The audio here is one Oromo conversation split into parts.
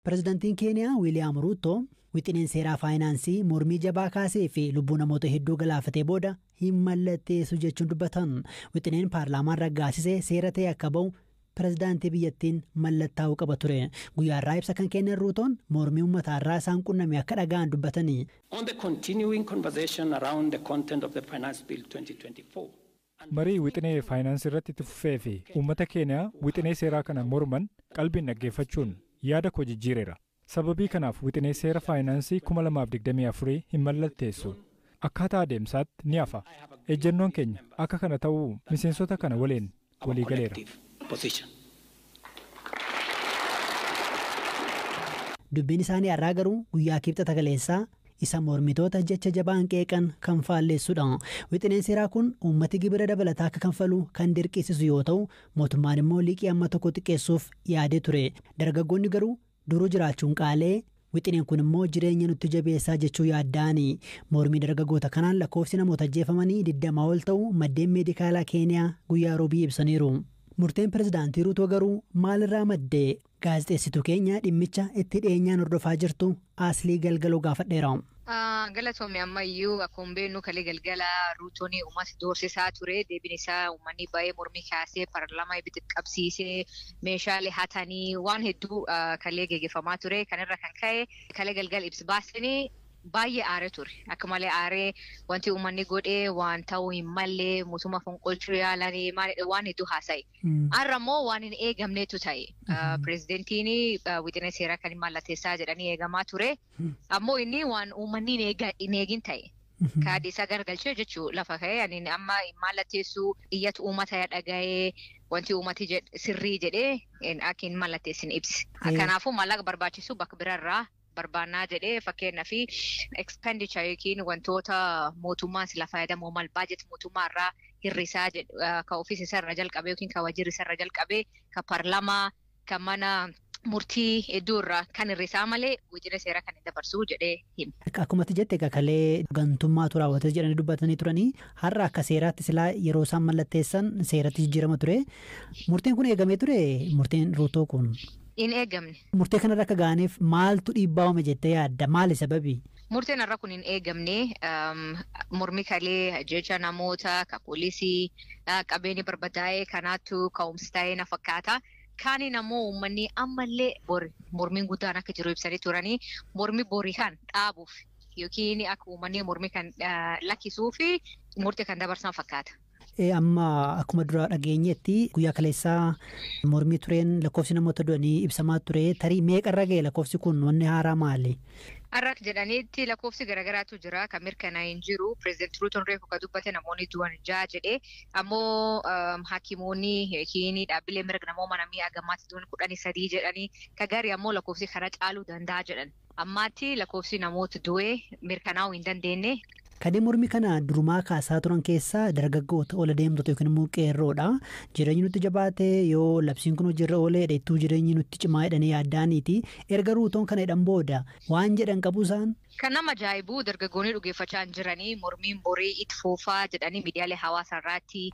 Pirezidaantiin Keeniyaa Wiiliyaam Ruuto wixineen seeraa faayinaansii mormii jabaa kaasee fi lubbuu namoota hedduu galaafatee booda hin mallatteessu jechuun dubbatan. Wixineen paarlaamaan raggaasisee seera ta'e akka ba'u pirezidaantii biyyattiin mallattaa'uu qaba ture. Guyyaa irraa ibsa kan kennan Ruutoon mormii uummataa irraa isaan qunname akka dhaga'an dubbatanii. On the continuing conversation around the content of the Finance Bill 2024. Marii wixinee faayinaansii irratti itti fufee fi uummata Keeniyaa wixinee seeraa kana morman qalbiin dhaggeeffachuun yaada koo jijjiireera. Sababii kanaaf wixinee seera faayinaansii 2024 hin mallatteessu. Akkaataa adeemsaatti ni hafa. Ejjennoon keenya akka kana ta'uu miseensota kana waliin walii galeera. Dubbiin isaanii har'aa garuu guyyaa kibxata galeessaa isa mormitoota jecha jabaan qeeqan kan faalleessudha. Wixineen seeraa kun uummati gibira dabalataa akka kanfalu kan dirqisiisu yoo ta'u, mootummaan immoo liqii amma tokko xiqqeessuuf yaadee ture. Dargaggoonni garuu duruu jiraachuun qaalee wixineen kun immoo jireenya nutti jabeessaa jechuu yaadda'ani. Mormii dargaggoota kanaan lakkoofsi namoota ajjeefamanii 20 ol ta'u maddeen meedikaalaa Keeniyaa guyyaa roobii ibsaniiru. Murteen pirezidaantii Ruutoo garuu maalirraa maddee? Gaazexeessituu keenya dhimmicha itti dhiyeenyaan hordofaa jirtu Aslii Galgaloo gaafadheera. Galatoomii ammayyuu akkuma beeknu kalee galgala Ruutoon uummata doorsisaa ture. Deebiin isaa uummanni baay'ee mormii kaasee paarlaamaa ibitti qabsiisee meeshaalee hatanii waan hedduu kalee geggeeffamaa ture. Kanarra kan ka'e kalee galgala ibsa baasanii baay'ee aaree ture. Akka malee aaree wanti uummanni godhee waan ta'uu hin malle mootummaa fonqolchuu yaalanii waan hedduu haasa'e. Har'a immoo waan hin eegamnetu ta'e. Pirezidaantiin wixinee seeraa kan mallatteessaa jedhanii eegamaa ture. Ammoo inni waan uummanni hin eegin ta'e. Kaadhi isaa gargalchee jechuu lafa ka'ee amma mallatteessuu iyyatu uummata dhaga'ee wanti uummati sirrii jedhee akka hin mallatteessin ibsi. Kanaafuu maallaqa barbaachisu bakka biraarraa barbaannaa jedhee fakkeenyaa fi expenditure yookiin wantoota mootummaan sila fayyadamu mal budget mootummaarraa hir'isaa ka ofiis isarra jalqabee yookiin ka wajjirri isarra jalqabee ka paarlaamaa ka mana murtii hedduurraa kan hir'isaa malee wixinee seeraa kan hin dabarsuu jedhee hima. Akkuma jette kalee gantummaatu raawwatee jedhanii dubbatanii turanii har'a akka seeraatti silaa yeroo isaan mallatteessan seeratti jijjiirama ture. Murteen kun eegamee ture murteen Ruutoo kun. In eegamne. Murtee kanarra akka ga'aniif maaltu dhiibbaa uume jettee yaadda? Maali sababii? Murteen har'a kun hin eegamne. Mormii kalee jecha namoota ka poolisii qabeenya barbadaa'ee kanaattu ka'umsi ta'ee na fakkaata. Kaaniin ammoo uummanni ammallee mormiin guddaan akka jiru ibsanii turanii mormii borii kan dhaabuuf yookiin akka uummanni mormii kan lakkisuu fi murtee kan dabarsan fakkaata. Amma akkuma dura dhageenyetti guyyaa kaleessaa mormii tureen lakkoofsi namoota du'anii ibsamaa ture. Tarii meeqarra ga'e lakkoofsi kun wanni haaraa maali? Har'a jedhaniitti lakkoofsi garaagaraatu jira kan mirkanaa'ee hin jiru. Pireezidaantii Ruutoon reefu ka dubbate namoonni du'an 6 jedhee ammoo hakiimoonni yookiin dhaabbilee mirga namoota namii agamaatti du'an 13 jedhanii ka gaarii ammoo lakkoofsi kana caaluu danda'a jedhan. Ammaatti lakkoofsi namoota du'ee mirkanaa'uu hin dandeenye. Kadee mormii kana durumaa kaasaa turan keessaa dargaggoota ola deemtoota yookiin immoo qeerroodha. Jireenyi nutti jabaatee yoo labsiin kun hojiirra oolee dheettuu jireenyi nutti cimaa jedhanii yaaddaaniiti. Erga Ruutoon kana jedhan booda waan jedhan qabu isaan. Kan nama ajaa'ibu dargaggoonni dhugeeffachaa jiranii mormiin borii itti fufaa jedhanii miidiyaalee hawaasaa irratti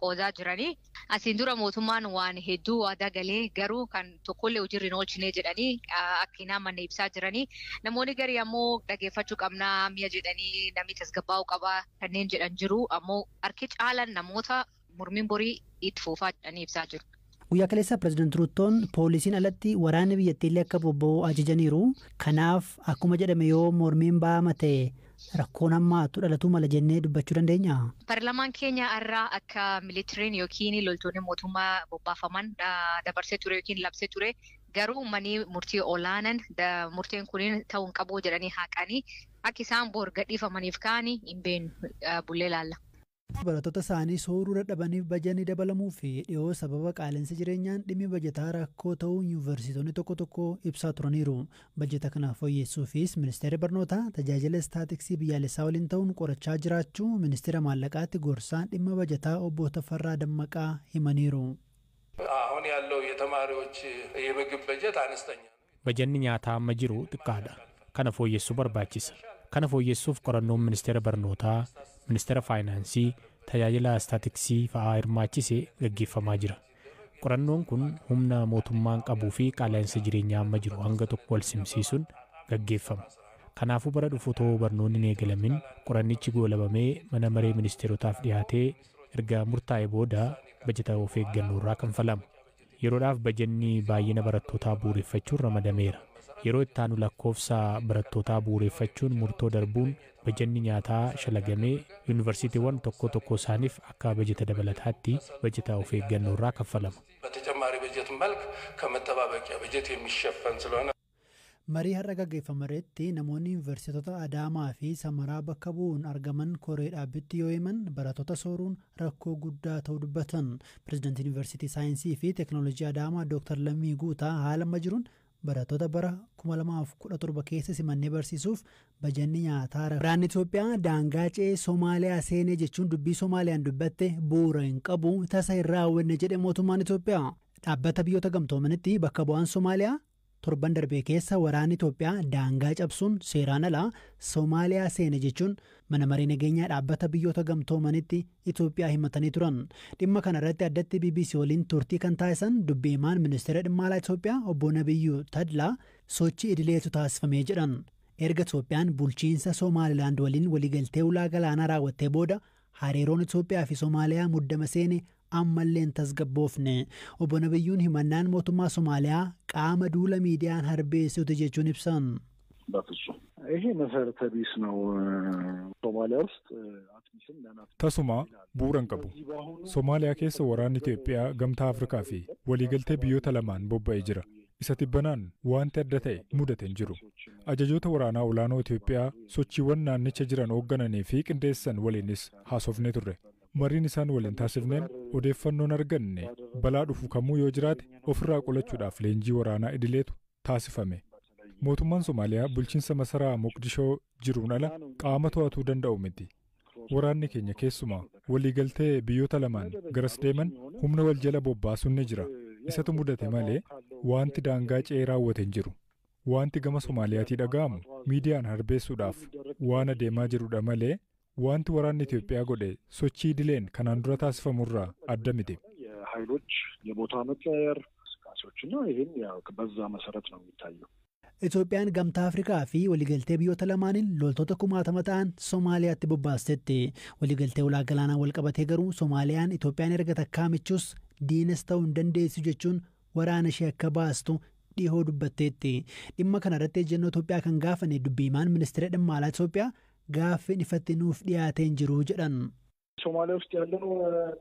qoodaa jiranii. Asiin dura mootummaan waan hedduu waadaa galee garuu kan tokkollee hojiirra hin oolchine jedhanii akka hin amanne ibsaa jiranii. Namoonni garii ammoo dhageeffachuu qabnaa mi'a jedhanii namni tasgabbaa'uu qabaa kanneen jedhan jiru ammoo harki caalan namoota mormiin borii itti fufaa jedhanii ibsaa jiru. Guyyaa kaleessaa pireezidaantii Ruutoon poolisiin alatti waraanni biyyattiillee akka bobba'u ajajaniiru. Kanaaf akkuma jedhame yoo mormiin ba'ama ta'e rakkoon hammaatu dhalatuu mala jennee dubbachuu dandeenya. Paarlaamaan keenya irraa akka militariin yookiin loltoonni mootummaa bobbaafaman dabarsee ture yookiin labsee ture garuu manni murtii olaanan murteen kun ta'uu hin qabu jedhanii haqanii akka isaan bor gadhiifamaniif kaanii hin beenu bullee laalla. Barattoota isaanii sooruu dadhabaniif bajanni dabalamuu fi dhiyoo sababa qaala'insa jireenyaan dhimmi bajataa rakkoo ta'uu yuunivarsiitonni tokko ibsaa turaniiru. Bajata kana fooyyessuufis ministeerri barnootaa tajaajila istaatiksii biyyaalessaa waliin ta'uun qorachaa jiraachuu ministeera maallaqaatti gorsaan dhimma bajataa obbo Tafarraa Dammaqaa himaniiru. አሁን ያለው የተማሪዎች የምግብ በጀት አነስተኛ ነው. Bajanni nyaataa amma jiru xiqqaadha. Kana fooyyessuu barbaachisa. Kana fooyyessuuf qorannoon ministeera barnootaa, ministeera faayinaansii, tajaajila istaatiksii fa'aa hirmaachisee gaggeeffamaa jira. Qorannoon kun humna mootummaan qabuu fi qaala'insa jireenyaa amma jiru hanga tokko wal simsiisuun gaggeeffama. Kanaafuu bara dhufu otoo barnoonni hin eegalamin qorannichi goolabamee mana maree ministeerotaaf dhiyaatee erga murtaa'e booda bajeta of eeggannoorraa kanfalama. Yeroodhaaf bajanni baay'ina barattootaa bu'uureffachuun ramadameera. Yeroo itti aanu lakkoofsa barattootaa bu'uureffachuun murtoo darbuun bajanni nyaataa shalagamee yuunivarsiitiiwwan tokko tokko isaaniif akka bajeta dabalataatti bajeta of eeggannoorraa kanfalama. በተጨማሪ በጀት መልክ ከመጠባበቂያ በጀት የሚሸፈን ስለሆነ marii har'a gaggeeffametti namoonni yuunivarsiitota Adaamaa fi Samaraa bakka bu'uun argaman koree dhaabbitti yoo himan barattoota sooruun rakkoo guddaa ta'uu dubbatan. Pireezidaantiin Yuunivarsiitii Saayinsii fi Teekinooloojii Adaamaa Dr. Lammii Guutaa haala amma jiruun barattoota bara 2017 keessa simannee barsiisuuf bajanni nyaataa waraanni Itoophiyaa daangaa ce'ee Soomaaliyaa seenee jechuun dubbii Soomaaliyaan dubbatte bu'uura hin qabu tasa hin raawwanne jedhe mootummaan Itoophiyaa. Dhaabbata biyyoota gamtoomanitti bakka bu'aan Soomaaliyaa torban darbee keessa waraanni Itoophiyaa daangaa cabsuun seeraan alaa Soomaaliyaa seene jechuun mana maree nageenyaa dhaabbata biyyoota gamtoomanitti Itoophiyaa himatanii turan. Dhimma kana irratti addatti BBC waliin turtii kan taasisan dubbii himaan ministeera dhimma alaa Itoophiyaa obbo Nabiyyuu Tadlaa sochii idileetu taasifamee jedhan. Erga Itoophiyaan bulchiinsa Somaalilaand waliin waliigaltee ulaa galaanaa raawwattee booda hariiroon Itoophiyaa fi Soomaaliyaa muddama seene ammalleen tasgabboofne. Obbo Nabiyyuun himannaan mootummaa Somaaliyaa qaama duula miidiyaan harbeessuuti jechuun ibsan. ይሄ መሰረተ ቢስ ነው ሶማሊያ ውስጥ አትሚሽን ለናት tasuma bu'uuran qabu. Somaaliyaa keessa waraanni Itoophiyaa gamtaa Afrikaa fi waliigaltee biyyoota lamaan bobba'ee jira. Isa tibbanaan wanti adda ta'e mudate hin jiru. Ajajoota waraanaa olaanoo Itoophiyaa sochiiwwan naannicha jiran hooggananii fi qindeessan waliinis haasofnee turre. Mariin isaan waliin taasifneen odeeffannoon arganne balaa dhufu kamuu yoo jiraate ofirraa qolachuudhaaf leenjii waraanaa idileetu taasifame. Mootummaan Somaaliyaa bulchiinsa masaraa Moqdishoo jiruun ala qaama to'atuu danda'u miti. Waraanni keenya keessumaa waliigaltee biyyoota lamaan garas deeman humna wal jala bobbaasuun ni jira. Isatu mudate malee wanti daangaa ce'ee raawwate hin jiru. Wanti gama Soomaaliyaatii dhaga'amu miidiyaan harbeessuudhaaf waan adeemaa jirudha malee wanti waraanni Itoophiyaa godhe sochii idileen kanaan dura taasifamurraa adda miti. ኃይሎች የቦታ መቀየር እንቅስቃሴዎችና ይሄን ያው በዛ መሰረት ነው የሚታየው. Itoophiyaan gamtaa Afrikaa fi waliigaltee biyyoota lamaaniin loltoota 10,000 ta'an Soomaaliyaatti bobbaastetti. Waliigaltee ulaa galaanaa wal qabatee garuu Soomaaliyaan Itoophiyaan erga takkaamichus diinas ta'uu hin dandeessu jechuun waraana ishee akka baastu dhihoo dubbatteetti. Dhimma kana irratti ejjennoo Itoophiyaa kan gaafane dubbii himaan ministeera dhimma alaa Itoophiyaa gaaffiin ifatti nuuf dhiyaatee hin jiru jedhan. ሶማሊያ ውስጥ ያለው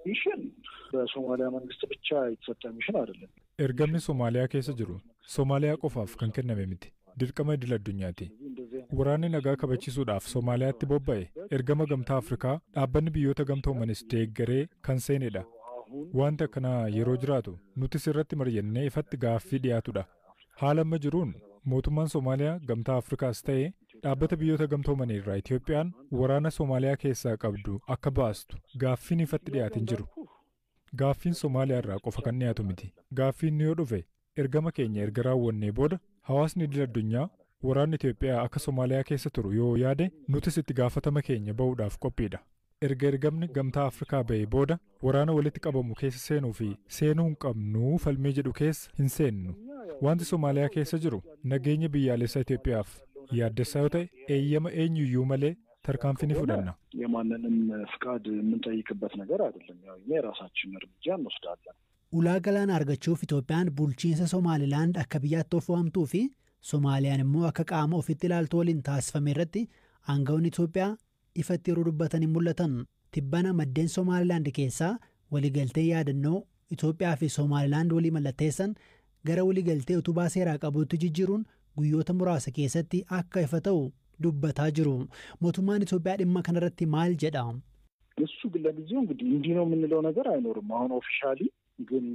ሚሽን በሶማሊያ መንግስት ብቻ የተሰጠ ሚሽን አይደለም. Ergamni Soomaaliyaa keessa jiru Soomaaliyaa qofaaf kan kenname miti. Dirqama idil addunyaati. Waraanni nagaa kabachiisuudhaaf Soomaaliyaatti bobba'e ergama gamtaa Afrikaa dhaabbanni biyyoota gamtoomanis deeggaree kan seenedha. Wanti akkanaa yeroo jiraatu nutis irratti mari'annee ifatti gaaffii dhiyaatudha. Haala amma jiruun mootummaan Soomaaliyaa gamtaa Afrikaas ta'ee dhaabbata biyyoota gamtoomanii irraa Itoophiyaan waraana Soomaaliyaa keessaa qabdu akka baastu gaaffiin ifatti dhiyaatin jiru. Gaaffiin Soomaaliyaa irraa qofa kan dhiyaatu miti. Gaaffiin yoo dhufe ergama keenya erga raawwannee booda hawaasni idil addunyaa waraanni Itoophiyaa akka Soomaaliyaa keessa turu yoo yaade nutis itti gaafatama keenya ba'uudhaaf qophiidha. Erga ergamni gamtaa Afrikaa ba'ee booda waraana walitti qabamu keessa seenuu fi seenuu hin qabnu falmii jedhu keessa hin seennu. Wanti Soomaaliyaa keessa jiru nageenya biyyaalessaa Itoophiyaaf yaaddessaa yoo ta'e eeyyama eenyuyyuu malee tarkaanfii ni fudhanna. የማንንም ፍቃድ የምንጠይቅበት ነገር አይደለም። ያው የራሳችን እርምጃ እንወስዳለን. Ulaa galaanaa argachuuf Itoophiyaan bulchiinsa Somaalilaand akka biyyaatti of waamtuu fi Soomaaliyaan immoo akka qaama ofitti ilaaltu waliin taasifame irratti aangawoonni Itoophiyaa ifatti yeroo dubbatan mul'atan. Tibbana maddeen Somaalilaand keessaa waliigaltee yaadannoo Itoophiyaa fi Somaalilaand walii mallatteessan gara waliigaltee utubaa seeraa qabuutti jijjiiruun guyyoota muraasa keessatti akka ifa ta'u dubbataa jiru. Mootummaan Itoophiyaa dhimma kanarratti maal jedha? እሱ ግን ለጊዜው እንግዲህ እንዲህ ነው የምንለው ነገር አይኖርም። አሁን ኦፊሻሊ ግን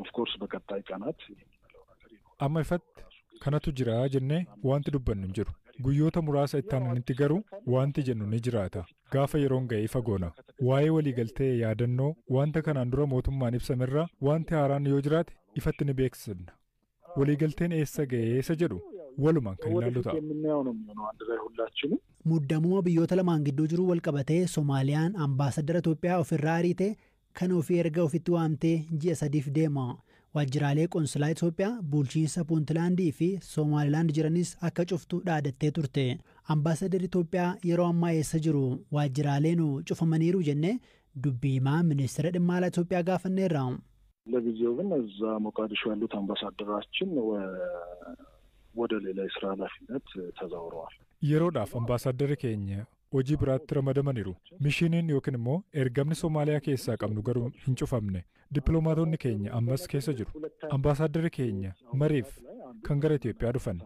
ኦፍ ኮርስ በቀጣይ ቀናት የምንለው ነገር ይኖራል። Amma ifatti kanatu jira jennee wanti dubbannu hin jiru. Guyyoota muraasa itti aananitti garuu wanti jennu ni jiraata. Gaafa yeroon ga'e ifa goona. Waa'ee waliigaltee yaadannoo wanta kanaan dura mootummaan ibsamerraa wanti haaraan yoo jiraate ifatti ni beeksisna. Waliigalteen eessa ga'e eessa jedhu walumaan kan ilaallu ta'a. የምናየው ነው የሚሆነው አንድ ላይ ሁላችንም። Muddamuma biyyoota lamaan gidduu jiru wal qabatee Soomaaliyaan ambaasadara Itoophiyaa ofirraa ariitee kan ofii erga ofitti waamtee ji'a 3 deema. Waajjiraalee qonsilaa Itoophiyaa bulchiinsa Puuntlaandii fi Soomaalilaand jiranis akka cuftu dhaadattee turte. Ambaasaaddarri Itoophiyaa yeroo ammaa eessa jiru? Waajjiraaleen cufamaniiru jennee dubbii himaa ministeera dhimma alaa Itoophiyaa gaafanneerra. ለጊዜው ግን እዛ ሞቃዲሾ ያሉት አምባሳደራችን ወደ ሌላ የስራ ኃላፊነት ተዛውረዋል። yeroodhaaf ambaasaaddarri keenya hojii biraatti ramadamaniiru. Mishiiniin yookiin immoo ergamni Soomaaliyaa keessaa qabnu garuu hin cufamne. Dippiloomaatonni keenya ammas keessa jiru. Ambaasaaddarri keenya mariif kan gara Itoophiyaa dhufan.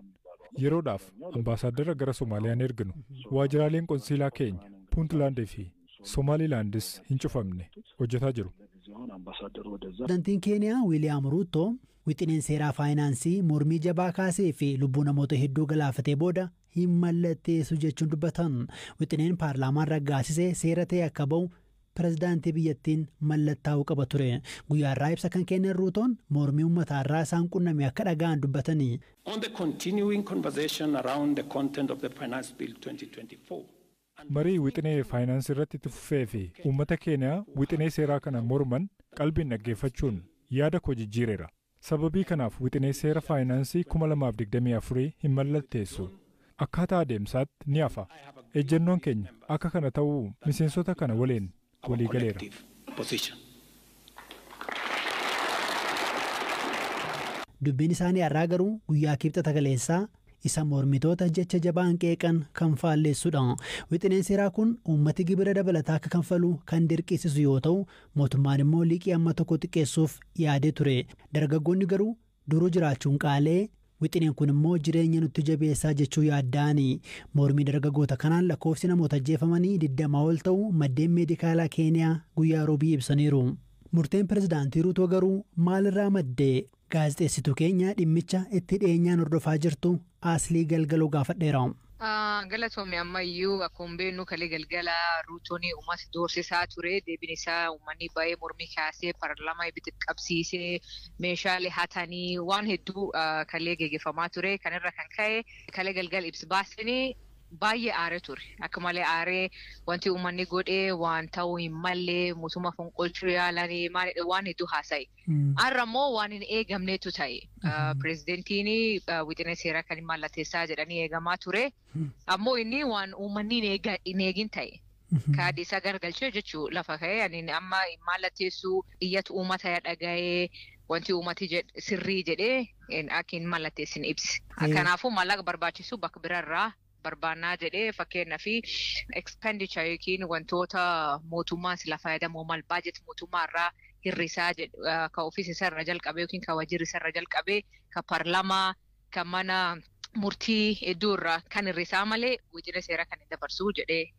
Yeroodhaaf ambaasaaddarra gara Soomaaliyaan erginu. Waajjiraaleen qonsiilaa keenya Puuntlaandii fi Soomaalilaandis hin cufamne hojjetaa jiru. Pirezidaantiin Keeniyaa Wiiliyaam Ruuto wixineen seeraa faayinaansii mormii jabaa kaasee fi lubbuu namoota hedduu galaafatee booda hin mallatteessu jechuun dubbatan. Wixineen paarlaamaan raggaasisee seera ta'e akka ba'u pirezidaantii biyyattiin mallattaa'uu qaba ture. Guyyaarraa ibsa kan kennan Ruutoon mormii uummataarraa isaan qunname akka dhaga'an dubbatanii. On the continuing conversation around the content of the Finance Bill 2024. Marii wixinee faayinaansii irratti itti fufee fi uummata Keeniyaa wixinee seeraa kana morman qalbiin dhaggeeffachuun yaada koo jijjiireera. Sababii kanaaf wixinee seera faayinaansii 2024 hin mallatteessu. Akkaataa adeemsaatti ni hafa. Ejjennoon keenya akka kana ta'uu miseensota kana waliin walii galeera. Dubbiin isaanii har'aa garuu guyyaa kibxata kaleessaa isa mormitoota jecha jabaan qeeqan kan faalleessudha. Wixineen seeraa kun uummati gibira dabalataa akka kanfalu kan dirqisiisu yoo ta'u, mootummaan immoo liqii amma tokko xiqqeessuuf yaadee ture. Dargaggoonni garuu duruu jiraachuun qaalee wixineen kun immoo jireenya nutti jabeessaa jechuu yaadda'ani. Mormii dargaggoota kanaan lakkoofsi namoota ajjeefamanii 20 ol ta'u maddeen meedikaalaa Keeniyaa guyyaa roobii ibsaniiru. Murteen pirezidaantii Ruutoo garuu maalirraa maddee? Gaazexeessituu keenya dhimmicha itti dhiyeenyaan hordofaa jirtu Aslii Galgaloo gaafadheera. Galatoomii ammayyuu akkuma beeknu kalee galgala Ruutoon uummata doorsisaa ture. Deebiin isaa uummanni baay'ee mormii kaasee paarlaamaa ibitti qabsiisee meeshaalee hatanii waan hedduu kalee geggeeffamaa ture. Kanarra kan ka'e kalee galgala ibsa baasanii baay'ee aaree ture. Akka malee aaree wanti uummanni godhee waan ta'uu hin malle mootummaa fonqolchuu yaalanii waan hedduu haasa'e. Har'a immoo waan hin eegamnetu ta'e. Pirezidaantiin wixinee seeraa kan mallatteessaa jedhanii eegamaa ture. Ammoo inni waan uummanni hin eegin ta'e. Kaadhi isaa gargalchee jechuu lafa ka'ee amma mallatteessuu iyyatu uummata dhaga'ee wanti uummati sirrii jedhee akka hin mallatteessin ibsi. Kanaafuu maallaqa barbaachisu bakka biraarraa barbaannaa jedhee fakkeenyaa fi expenditure yookiin wantoota mootummaan sila fayyadamu mal baajet mootummaarraa hir'isaa ka ofiis isarra jalqabee yookiin ka waajjirri isarra jalqabee ka paarlaamaa ka mana murtii hedduurraa kan hir'isaa malee wixinee seeraa kan dabarsuu jedhee